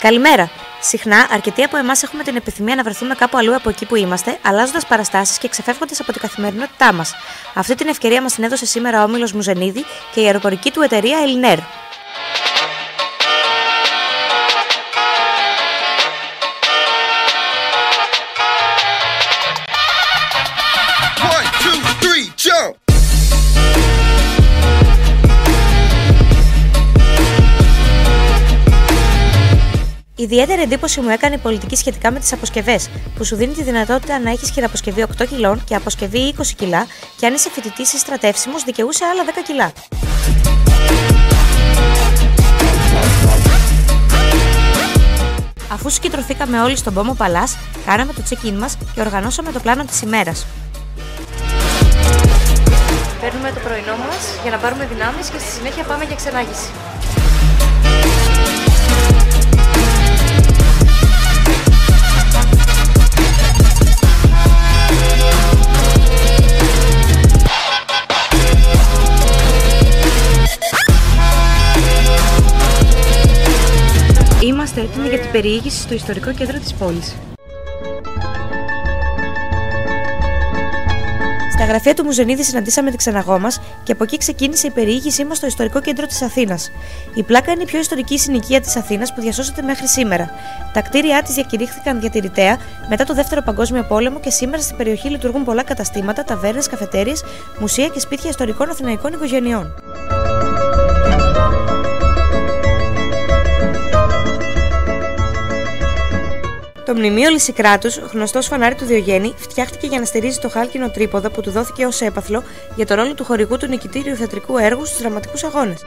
Καλημέρα! Συχνά, αρκετοί από εμάς έχουμε την επιθυμία να βρεθούμε κάπου αλλού από εκεί που είμαστε, αλλάζοντας παραστάσεις και ξεφεύγοντας από την καθημερινότητά μας. Αυτή την ευκαιρία μας την έδωσε σήμερα ο Όμιλος Μουζενίδη και η αεροπορική του εταιρεία Elinair. Ιδιαίτερη εντύπωση μου έκανε η πολιτική σχετικά με τις αποσκευές, που σου δίνει τη δυνατότητα να έχεις χειραποσκευή 8 κιλών και αποσκευή 20 κιλά, και αν είσαι φοιτητής ή στρατεύσιμος, δικαιούσε άλλα 10 κιλά. Αφού συγκεντρωθήκαμε όλοι στον Πόμο Παλάς, κάναμε το check-in μας και οργανώσαμε το πλάνο της ημέρας. Παίρνουμε το πρωινό μας για να πάρουμε δυνάμεις και στη συνέχεια πάμε για ξενάγηση. Είμαστε έτοιμοι για την περιήγηση στο ιστορικό κέντρο της πόλης. Στα γραφεία του Μουζενίδη συναντήσαμε την ξεναγό μας και από εκεί ξεκίνησε η περιήγησή μας στο ιστορικό κέντρο της Αθήνας. Η Πλάκα είναι η πιο ιστορική συνοικία της Αθήνας που διασώσεται μέχρι σήμερα. Τα κτίρια της διακηρύχθηκαν διατηρητέα μετά το Δεύτερο Παγκόσμιο Πόλεμο και σήμερα στην περιοχή λειτουργούν πολλά καταστήματα, ταβέρνες, καφετέριες, μουσεία και σπίτια ιστορικών αθηναϊκών οικογενειών. Το μνημείο Λυσικράτους, γνωστό ως φανάρι του Διογέννη, φτιάχτηκε για να στηρίζει το χάλκινο τρίποδο που του δόθηκε ως έπαθλο για το ρόλο του χορηγού του νικητήριου θεατρικού έργου στους δραματικούς αγώνες.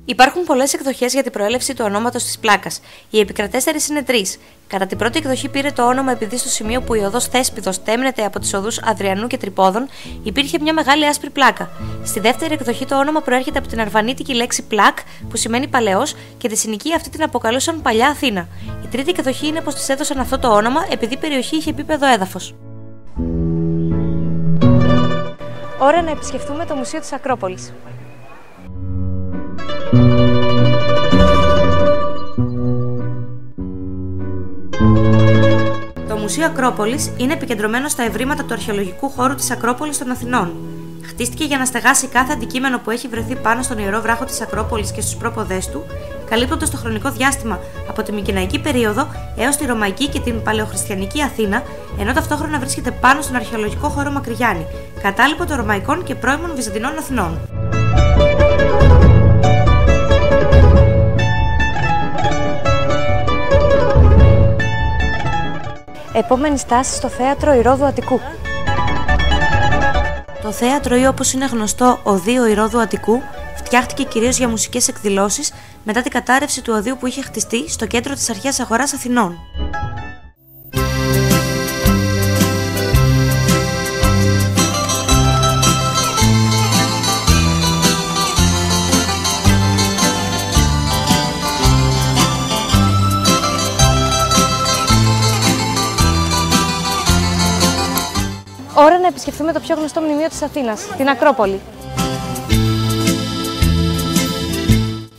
Υπάρχουν πολλές εκδοχές για την προέλευση του ονόματος της Πλάκας. Οι επικρατέστερες είναι τρεις. Κατά την πρώτη εκδοχή πήρε το όνομα επειδή στο σημείο που η οδός Θέσπιδος τέμνεται από τις οδούς Αδριανού και Τρυπόδων υπήρχε μια μεγάλη άσπρη πλάκα. Στη δεύτερη εκδοχή το όνομα προέρχεται από την αρβανίτικη λέξη πλάκ, που σημαίνει παλαιός, και τη συνοικία αυτή την αποκαλούσαν Παλιά Αθήνα. Η τρίτη εκδοχή είναι πως της έδωσαν αυτό το όνομα επειδή η περιοχή είχε επίπεδο έδαφος. Ώρα να επισκεφτούμε το Μουσείο της Ακρόπολης. Το Μουσείο Ακρόπολης είναι επικεντρωμένο στα ευρήματα του αρχαιολογικού χώρου της Ακρόπολης των Αθηνών. Χτίστηκε για να στεγάσει κάθε αντικείμενο που έχει βρεθεί πάνω στον ιερό βράχο της Ακρόπολης και στους πρόποδές του, καλύπτοντας το χρονικό διάστημα από τη Μικηναϊκή περίοδο έως τη Ρωμαϊκή και την Παλαιοχριστιανική Αθήνα, ενώ ταυτόχρονα βρίσκεται πάνω στον αρχαιολογικό χώρο Μακρυγιάννη, κατάλοιπο των Ρωμαϊκών και πρώιμων Βυζαντινών Αθηνών. Επόμενη στάση στο θέατρο Ηρόδου Αττικού. Το θέατρο, ή όπως είναι γνωστό Οδείο Ηρόδου Αττικού, φτιάχτηκε κυρίως για μουσικές εκδηλώσεις μετά την κατάρρευση του οδείου που είχε χτιστεί στο κέντρο της αρχαίας αγοράς Αθηνών. Ώρα να επισκεφθούμε το πιο γνωστό μνημείο της Αθήνας, την Ακρόπολη.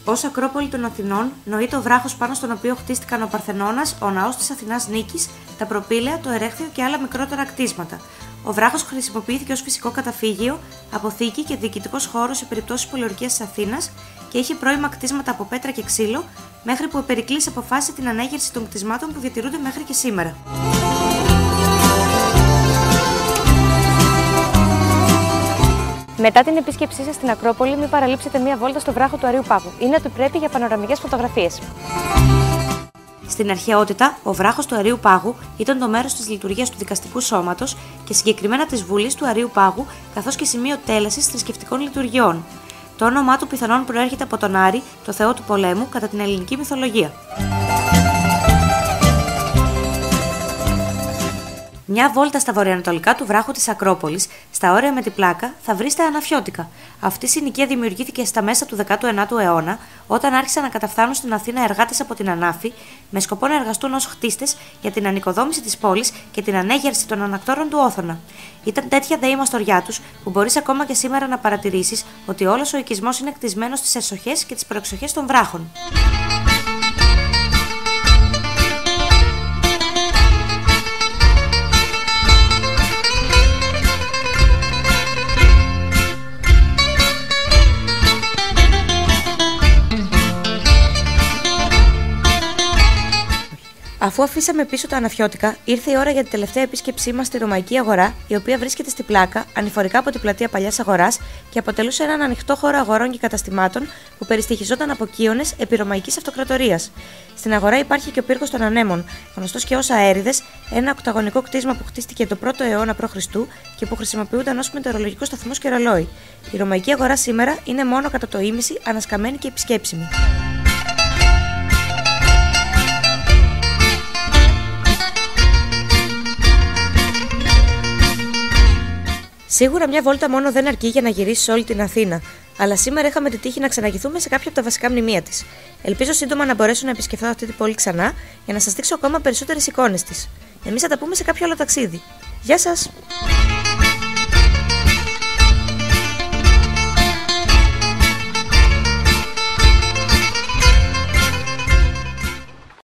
Ως Ακρόπολη των Αθηνών νοείται ο βράχος πάνω στον οποίο χτίστηκαν ο Παρθενώνας, ο ναός της Αθηνάς Νίκης, τα προπήλαια, το ερέχθιο και άλλα μικρότερα κτίσματα. Ο βράχος χρησιμοποιήθηκε ως φυσικό καταφύγιο, αποθήκη και διοικητικός χώρος σε περιπτώσεις πολιορκίας της Αθήνας και είχε πρώιμα κτίσματα από πέτρα και ξύλο, μέχρι που ο Περικλής αποφάσισε την ανέγερση των κτισμάτων που διατηρούνται μέχρι και σήμερα. Μετά την επίσκεψή σας στην Ακρόπολη, μην παραλείψετε μία βόλτα στο βράχο του Αρείου Πάγου. Είναι ότι πρέπει για πανοραμικές φωτογραφίες. Στην αρχαιότητα, ο βράχος του Αρείου Πάγου ήταν το μέρος της λειτουργίας του δικαστικού σώματος και συγκεκριμένα της Βουλής του Αρείου Πάγου, καθώς και σημείο τέλεσης θρησκευτικών λειτουργιών. Το όνομά του πιθανόν προέρχεται από τον Άρη, το θεό του πολέμου, κατά την ελληνική μυθολογία. Μια βόλτα στα βορειοανατολικά του βράχου της Ακρόπολης, στα όρια με την Πλάκα, θα βρει στα Αναφιώτικα. Αυτή η συνοικία δημιουργήθηκε στα μέσα του 19ου αιώνα, όταν άρχισαν να καταφθάνουν στην Αθήνα εργάτες από την Ανάφη, με σκοπό να εργαστούν ως χτίστες για την ανοικοδόμηση της πόλης και την ανέγερση των ανακτόρων του Όθωνα. Ήταν τέτοια δε η μαστοριά τους, που μπορείς ακόμα και σήμερα να παρατηρήσεις ότι όλος ο οικισμός είναι κτισμένος στις εσοχές και τις προεξοχές των βράχων. Αφού αφήσαμε πίσω τα Αναφιώτικα, ήρθε η ώρα για την τελευταία επίσκεψή μας στη Ρωμαϊκή Αγορά, η οποία βρίσκεται στη Πλάκα, ανηφορικά από την πλατεία Παλιάς Αγοράς και αποτελούσε έναν ανοιχτό χώρο αγορών και καταστημάτων που περιστοιχιζόταν από κύονες επί Ρωμαϊκής Αυτοκρατορίας. Στην αγορά υπάρχει και ο πύργος των Ανέμων, γνωστός και ως Αέριδες, ένα οκταγωνικό κτίσμα που χτίστηκε το 1ο αιώνα π.Χ. και που χρησιμοποιούνταν ως μετεωρολογικός σταθμός και ρολόι. Η Ρωμαϊκή Αγορά σήμερα είναι μόνο κατά το ήμιση ανασκαμμένη και επισκέψιμη. Σίγουρα μια βόλτα μόνο δεν αρκεί για να γυρίσεις όλη την Αθήνα, αλλά σήμερα είχαμε τη τύχη να ξαναγηθούμε σε κάποια από τα βασικά μνημεία της. Ελπίζω σύντομα να μπορέσω να επισκεφθώ αυτή την πόλη ξανά για να σας δείξω ακόμα περισσότερες εικόνες της. Εμείς θα τα πούμε σε κάποιο άλλο ταξίδι. Γεια σας!